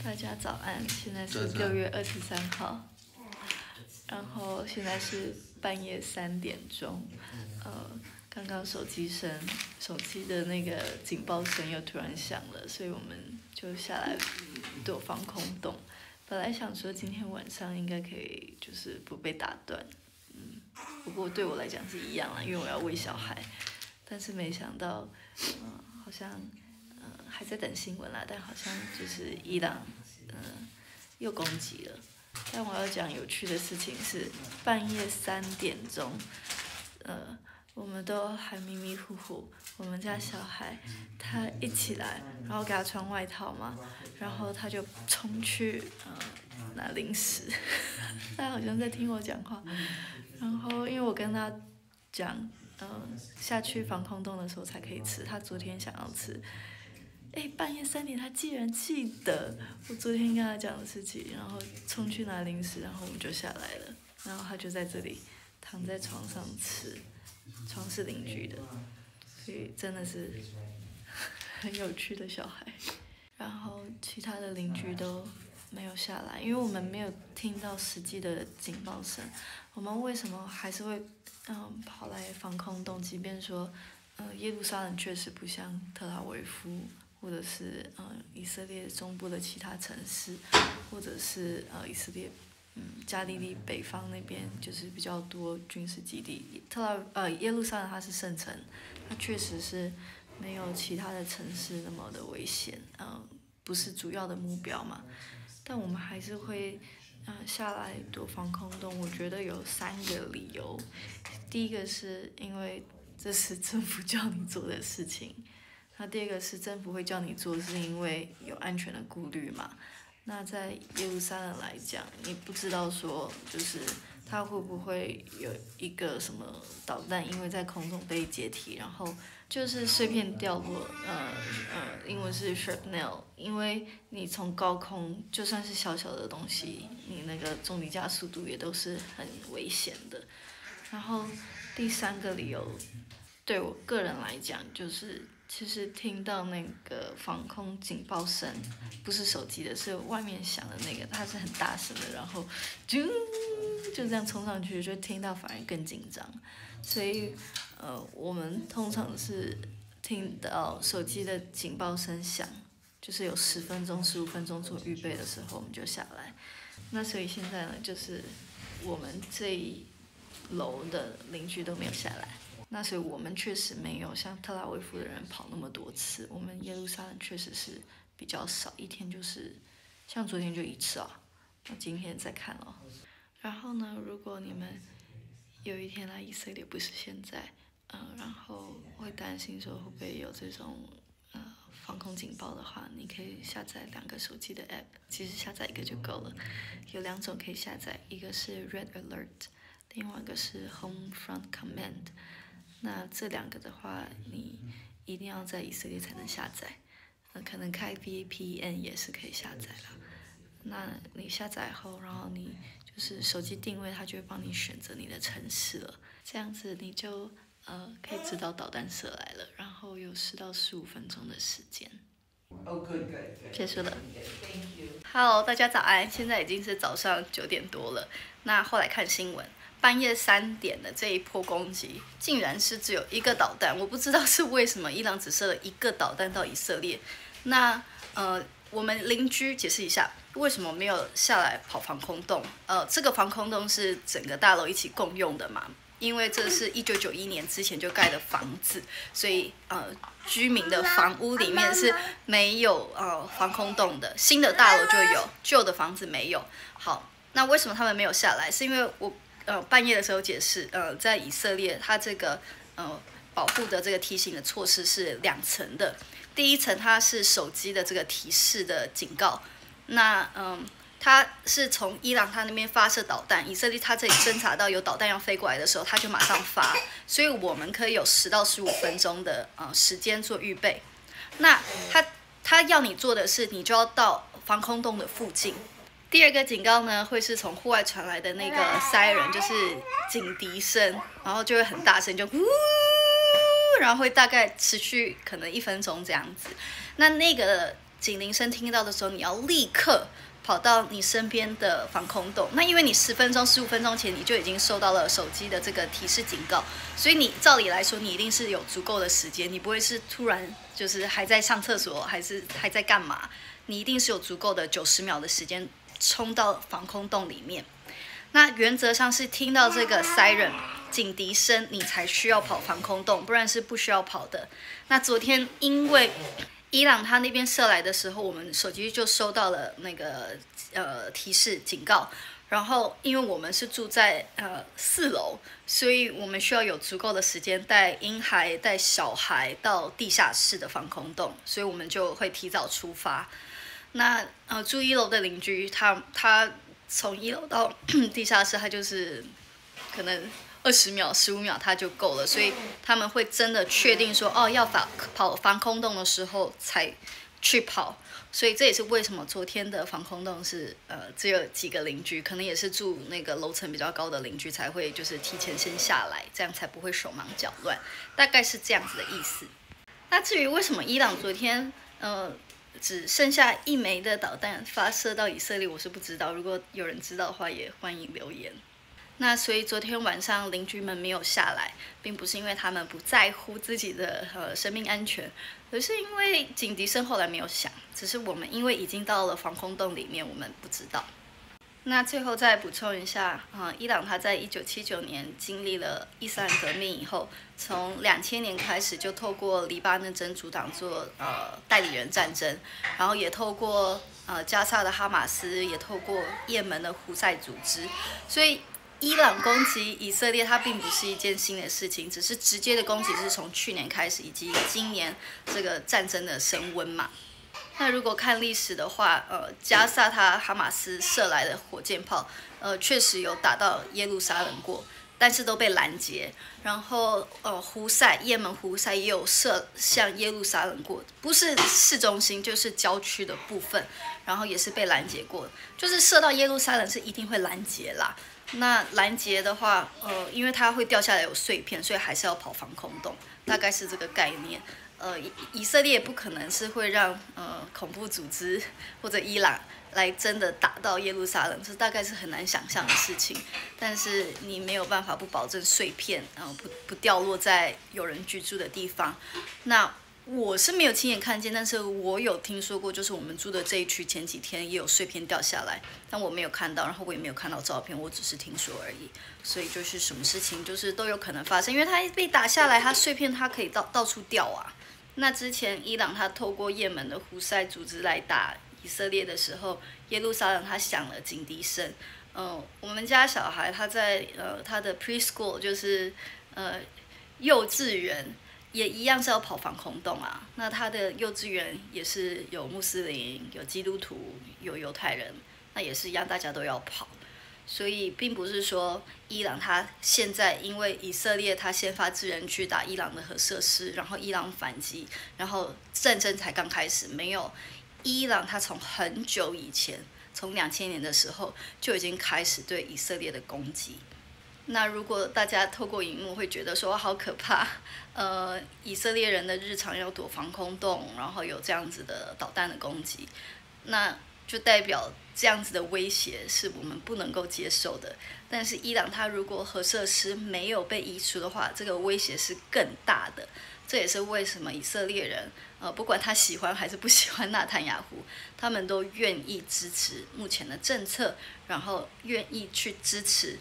大家早安，现在是6月23号，然后现在是半夜3点钟，刚刚手机的那个警报声又突然响了，所以我们就下来躲防空洞。本来想说今天晚上应该可以就是不被打断，不过对我来讲是一样啦，因为我要喂小孩，但是没想到，好像还在等新闻啦，但好像就是伊朗又攻击了。但我要讲有趣的事情是，半夜3点钟，我们都还迷迷糊糊。我们家小孩他一起来，然后给他穿外套嘛，然后他就冲去拿零食，他好像在听我讲话。然后因为我跟他讲，下去防空洞的时候才可以吃，他昨天想要吃。半夜3点他竟然记得我昨天跟他讲的事情，然后冲去拿零食，然后我们就下来了，然后他就在这里躺在床上吃，床是邻居的，所以真的是很有趣的小孩。然后其他的邻居都没有下来，因为我们没有听到实际的警报声。我们为什么还是会跑来防空洞？即便说耶路撒冷确实不像特拉维夫，或者是以色列中部的其他城市，或者是以色列加利利北方那边就是比较多军事基地。耶路撒冷它是圣城，它确实是没有其他的城市那么的危险，不是主要的目标嘛。但我们还是会下来躲防空洞。我觉得有3个理由。第一个是因为这是政府叫你做的事情。那第二个是政府会叫你做，是因为有安全的顾虑嘛。那在耶路撒冷来讲，你不知道说就是它会不会有一个什么导弹，因为在空中被解体，然后就是碎片掉落，英文是 shrapnel， 因为你从高空就算是小小的东西，你那个重力加速度也都是很危险的。然后第3个理由，对我个人来讲就是。其实听到那个防空警报声，不是手机的，是外面响的那个，它是很大声的，然后就这样冲上去，就听到反而更紧张。所以我们通常是听到手机的警报声响，就是有10分钟、15分钟做预备的时候，我们就下来。那所以现在呢，就是我们这一楼的邻居都没有下来。那所以我们确实没有像特拉维夫的人跑那么多次，我们耶路撒冷确实是比较少，一天就是像昨天就1次啊，那今天再看咯。然后呢，如果你们有一天来以色列，不是现在，然后会担心说会不会有这种防空警报的话，你可以下载2个手机的 app， 其实下载1个就够了。有2种可以下载，一个是 Red Alert， 另外一个是 Home Front Command。那这2个的话，你一定要在以色列才能下载，可能开 VPN 也是可以下载啦。那你下载后，然后你就是手机定位，它就会帮你选择你的城市了。这样子你就可以知道导弹射来了，然后有10到15分钟的时间。结束了。Hello， 大家早安，现在已经是早上9点多了。那后来看新闻。半夜3点的这一波攻击，竟然是只有1个导弹，我不知道是为什么伊朗只射了1个导弹到以色列。那我们邻居解释一下，为什么没有下来跑防空洞？这个防空洞是整个大楼一起共用的嘛？因为这是1991年之前就盖的房子，所以居民的房屋里面是没有防空洞的，新的大楼就有，旧的房子没有。好，那为什么他们没有下来？是因为我半夜的时候解释，在以色列，它这个保护的这个提醒的措施是2层的。第一层它是手机的这个提示的警告，那它是从伊朗它那边发射导弹，以色列它这里侦察到有导弹要飞过来的时候，它就马上发，所以我们可以有10到15分钟的时间做预备。那它要你做的是，你就要到防空洞的附近。第2个警告呢，会是从户外传来的那个 siren， 就是警笛声，然后就会很大声，就呜，然后会大概持续可能1分钟这样子。那个警铃声听到的时候，你要立刻跑到你身边的防空洞。那因为你10分钟、15分钟前你就已经收到了手机的这个提示警告，所以你照理来说，你一定是有足够的时间，你不会是突然就是还在上厕所，还是还在干嘛？你一定是有足够的90秒的时间冲到防空洞里面。那原则上是听到这个 siren 警笛声，你才需要跑防空洞，不然是不需要跑的。那昨天因为伊朗他那边射来的时候，我们手机就收到了那个提示警告。然后因为我们是住在4楼，所以我们需要有足够的时间带婴孩、带小孩到地下室的防空洞，所以我们就会提早出发。那住1楼的邻居，他从1楼到地下室，他就是可能20秒、15秒他就够了，所以他们会真的确定说，要跑防空洞的时候才去跑。所以这也是为什么昨天的防空洞是只有几个邻居，可能也是住那个楼层比较高的邻居才会就是提前先下来，这样才不会手忙脚乱，大概是这样子的意思。那至于为什么伊朗昨天只剩下1枚的导弹发射到以色列，我是不知道。如果有人知道的话，也欢迎留言。那所以昨天晚上邻居们没有下来，并不是因为他们不在乎自己的生命安全，而是因为警笛声后来没有响，只是我们因为已经到了防空洞里面，我们不知道。那最后再补充一下，伊朗它在1979年经历了伊斯兰革命以后，从2000年开始就透过黎巴嫩真主党做代理人战争，然后也透过加萨的哈马斯，也透过也门的胡塞组织，所以伊朗攻击以色列它并不是一件新的事情，只是直接的攻击是从去年开始，以及今年这个战争的升温嘛。那如果看历史的话，加萨他哈马斯射来的火箭炮，确实有打到耶路撒冷过，但是都被拦截。然后也门胡塞也有射向耶路撒冷过，不是市中心就是郊区的部分，然后也是被拦截过。就是射到耶路撒冷是一定会拦截啦。那拦截的话，因为它会掉下来有碎片，所以还是要跑防空洞，大概是这个概念。以色列不可能是会让恐怖组织或者伊朗来真的打到耶路撒冷，这大概是很难想象的事情。但是你没有办法不保证碎片，不掉落在有人居住的地方。那我是没有亲眼看见，但是我有听说过，就是我们住的这一区前几天也有碎片掉下来，但我没有看到，然后我也没有看到照片，我只是听说而已。所以就是什么事情就是都有可能发生，因为它被打下来，它碎片它可以到处掉啊。那之前伊朗他透过也门的胡塞组织来打以色列的时候，耶路撒冷他响了警笛声。我们家小孩他在他的 preschool 就是幼稚园也一样是要跑防空洞啊。那他的幼稚园也是有穆斯林、有基督徒、有犹太人，那也是一样，大家都要跑。所以并不是说伊朗他现在因为以色列他先发制人去打伊朗的核设施，然后伊朗反击，然后战争才刚开始，没有。伊朗他从很久以前，从2000年的时候就已经开始对以色列的攻击。那如果大家透过荧幕会觉得说好可怕，以色列人的日常要躲防空洞，然后有这样子的导弹的攻击，那就代表这样子的威胁是我们不能够接受的。但是伊朗它如果核设施没有被移除的话，这个威胁是更大的。这也是为什么以色列人不管他喜欢还是不喜欢纳坦雅胡，他们都愿意支持目前的政策，然后愿意去支持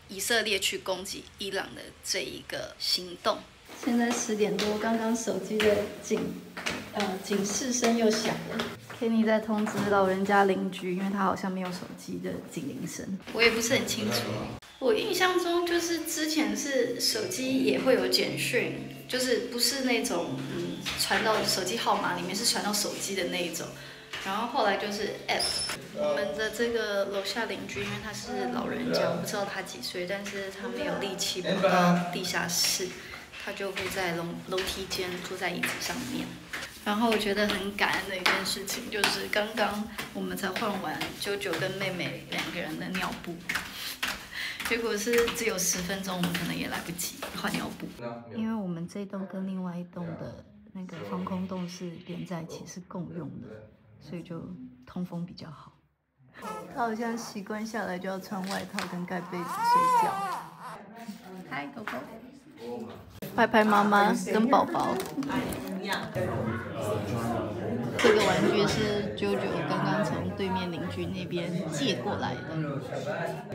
以色列去攻击伊朗的这一个行动。现在10点多，刚刚手机的警示声又响了。Kenny 在通知老人家邻居，因为他好像没有手机的警铃声，我也不是很清楚。我印象中就是之前是手机也会有简讯，就是不是那种传到手机号码里面，是传到手机的那一种。然后后来就是 App。我们的这个楼下邻居，因为他是老人家，我不知道他几岁，但是他没有力气跑到地下室，他就会在楼梯间坐在椅子上面。然后我觉得很感恩的一件事情，就是刚刚我们才换完啾啾跟妹妹2个人的尿布，结果是只有10分钟，我们可能也来不及换尿布，因为我们这栋跟另外一栋的那个防空洞是连在一起是共用的，所以就通风比较好。他好像习惯下来就要穿外套跟盖被子睡觉。嗨，狗狗。拍拍妈妈跟宝宝。这个玩具是JoJo刚刚从对面邻居那边借过来的。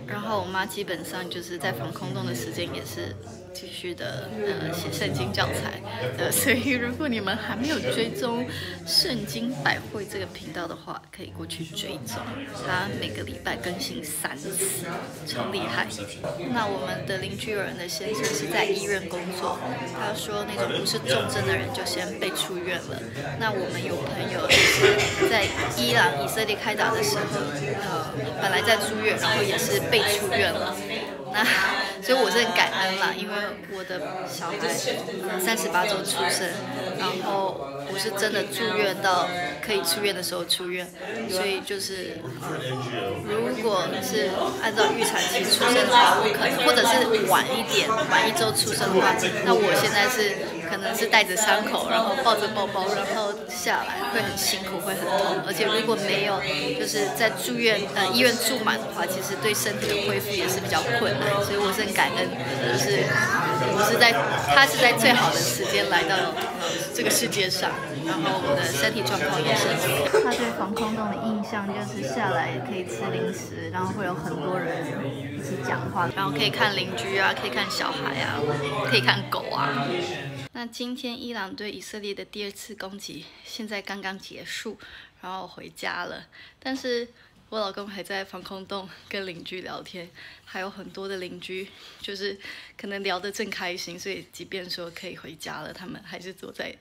然后我妈基本上就是在防空洞的时间也是继续的写圣经教材所以如果你们还没有追踪圣经百会这个频道的话，可以过去追踪，它每个礼拜更新3次，超厉害。那我们的邻居有人的先生是在医院工作，他说那种不是重症的人就先被出院了。那我们有朋友就是在伊朗、以色列开打的时候，本来在住院，然后也是被出院了。那所以我是很感恩啦，因为我的小孩38周出生，然后我是真的住院到可以出院的时候出院，所以就是如果是按照预产期出生的话，我可能或者是晚一点，晚1周出生的话，那我现在是可能是带着伤口，然后抱着宝宝，然后下来会很辛苦，会很痛，而且如果没有就是在住院医院住满的话，其实对身体的恢复也是比较困难，所以我是很感恩，就是他是在最好的时间来到这个世界上，然后我的身体状况也是。他对防空洞的印象就是下来可以吃零食，然后会有很多人一起讲话，然后可以看邻居啊，可以看小孩啊，可以看狗啊。那今天伊朗对以色列的第2次攻击现在刚刚结束，然后回家了，但是我老公还在防空洞跟邻居聊天，还有很多的邻居就是可能聊得正开心，所以即便说可以回家了，他们还是坐在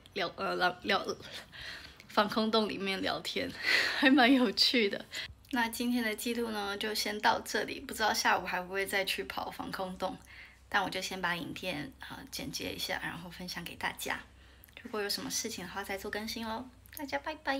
防空洞里面聊天，还蛮有趣的。那今天的记录呢就先到这里，不知道下午还会不会再去跑防空洞，但我就先把影片剪接一下，然后分享给大家。如果有什么事情的话再做更新咯。大家拜拜。